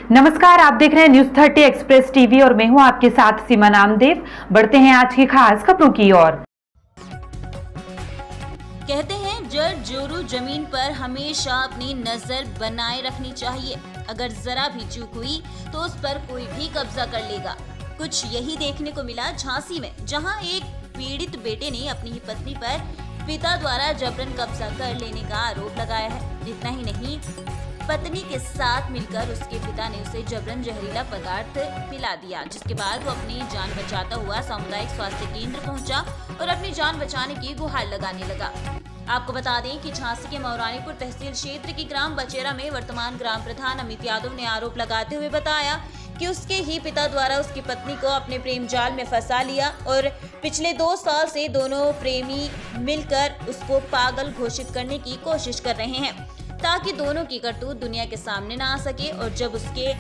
नमस्कार, आप देख रहे हैं न्यूज 30 एक्सप्रेस टीवी और मैं हूं आपके साथ सीमा नामदेव। बढ़ते हैं आज की खास खबरों की ओर। कहते हैं जड़ जोरू जमीन पर हमेशा अपनी नजर बनाए रखनी चाहिए। अगर जरा भी चूक हुई तो उस पर कोई भी कब्जा कर लेगा। कुछ यही देखने को मिला झांसी में, जहां एक पीड़ित बेटे ने अपनी ही पत्नी पर पिता द्वारा जबरन कब्जा कर लेने का आरोप लगाया है। इतना ही नहीं, पत्नी के साथ मिलकर उसके पिता ने उसे जबरन जहरीला पदार्थ पिला दिया, जिसके बाद वो अपनी जान बचाता हुआ सामुदायिक स्वास्थ्य केंद्र पहुंचा और अपनी जान बचाने की गुहार लगाने लगा। आपको बता दें कि झांसी के मौरानीपुर तहसील क्षेत्र की ग्राम बचेरा में वर्तमान ग्राम प्रधान अमित यादव ने आरोप लगाते हुए बताया कि उसके ही पिता द्वारा उसकी पत्नी को अपने प्रेम जाल में फंसा लिया और पिछले 2 साल से दोनों प्रेमी मिलकर उसको पागल घोषित करने की कोशिश कर रहे हैं, ताकि दोनों की करतूत दुनिया के सामने ना आ सके। और जब उसके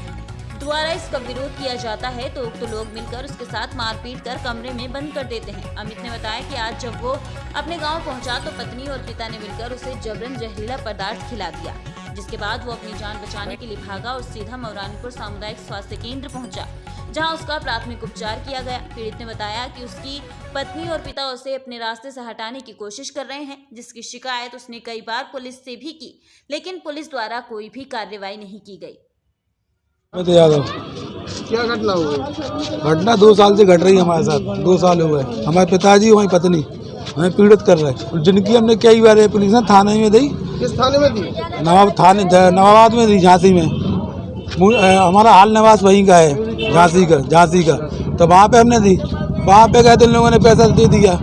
द्वारा इसका विरोध किया जाता है तो उक्त लोग मिलकर उसके साथ मारपीट कर कमरे में बंद कर देते हैं। अमित ने बताया कि आज जब वो अपने गांव पहुंचा तो पत्नी और पिता ने मिलकर उसे जबरन जहरीला पदार्थ खिला दिया, जिसके बाद वो अपनी जान बचाने के लिए भागा और सीधा मौरानीपुर सामुदायिक स्वास्थ्य केंद्र पहुंचा, जहां उसका प्राथमिक उपचार किया गया। पीड़ित ने बताया कि उसकी पत्नी और पिता उसे अपने रास्ते से हटाने की कोशिश कर रहे हैं, जिसकी शिकायत उसने कई बार पुलिस से भी की, लेकिन पुलिस द्वारा कोई भी कार्रवाई नहीं की गई। यादव, क्या घटना हुई? घटना 2 साल से घट रही है हमारे साथ। 2 साल हुए। हमारे पिताजी हमारी पत्नी हमें पीड़ित कर रहे हैं, जिनकी हमने कई बार पुलिस ने थाने में दी। किस थाने में दी? नवाबाद में दी, झांसी में। हमारा हाल निवास वहीं का है, झांसी का। तो वहाँ पे हमने दी। वहाँ पे गए तो इन लोगों ने पैसा दे दिया।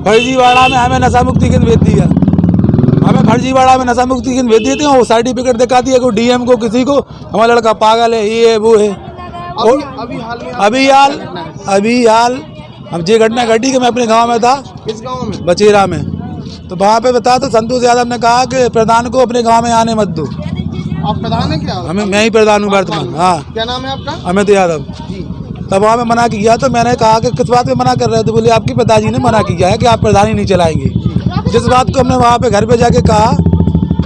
फर्जीवाड़ा में हमें नशा मुक्ति केंद्र भेज दिया। हमें फर्जीवाड़ा में नशा मुक्ति केंद्र भेज देते हैं। वो सर्टिफिकेट दिखा दिया को डीएम को, किसी को, हमारा लड़का पागल है, ये है, वो है। अभी हाल हम ये घटना घटी कि मैं अपने गांव में था। किस गांव में? बचेरा में। तो वहाँ पे बता, तो संतोष यादव ने कहा कि प्रधान को अपने गांव में आने मत दो। आप प्रधान है क्या? मैं ही प्रधान हूँ वर्तमान। हाँ। क्या नाम है आपका? अमित यादव। तब वहाँ में मना किया, तो मैंने कहा कि किस बात पे मना कर रहे थे? बोले आपके पिताजी ने मना किया है कि आप प्रधानी नहीं चलाएंगे। जिस बात को हमने वहाँ पे घर पे जाके कहा,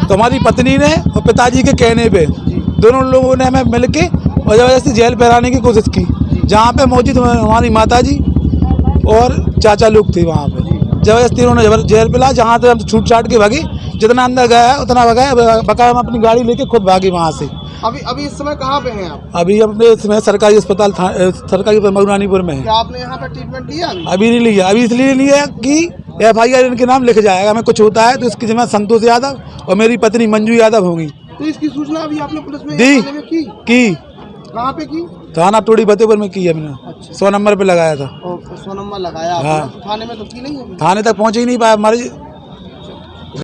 तो हमारी पत्नी ने और पिताजी के कहने पे दोनों लोगों ने हमें मिलके और जबरदस्ती जेल पहराने की कोशिश की, जहाँ पे मौजूद हमारी माताजी और चाचा लोग थे। वहाँ पे जबरदस्ती उन्होंने जेल पिला, जहाँ से हम छूट छाट के भागे। जितना अंदर गया उतना बकाया हम अपनी गाड़ी लेके खुद भागे वहाँ से। अभी इस समय कहाँ पे हैं आप? अभी अपने इसमें सरकारी अस्पताल सरकारी मौरानीपुर में है। क्या आपने यहाँ पे ट्रीटमेंट लिया? अभी नहीं लिया। अभी इसलिए नहीं लिया कि FIR इनके नाम लिख जाएगा। हमें कुछ होता है तो इसकी जिम्मेदारी संतोष यादव और मेरी पत्नी मंजू यादव होगी। तो इसकी सूचना अभी आपने पुलिस में दी की? कहाँ पे की? थाना टोड़ी फतेहपुर में की हमने। अच्छा। 100 नंबर पे लगाया था। 100 नंबर लगाया? हाँ। तो थाने में तो की नहीं है? थाने तक पहुँच ही नहीं पाया। हमारी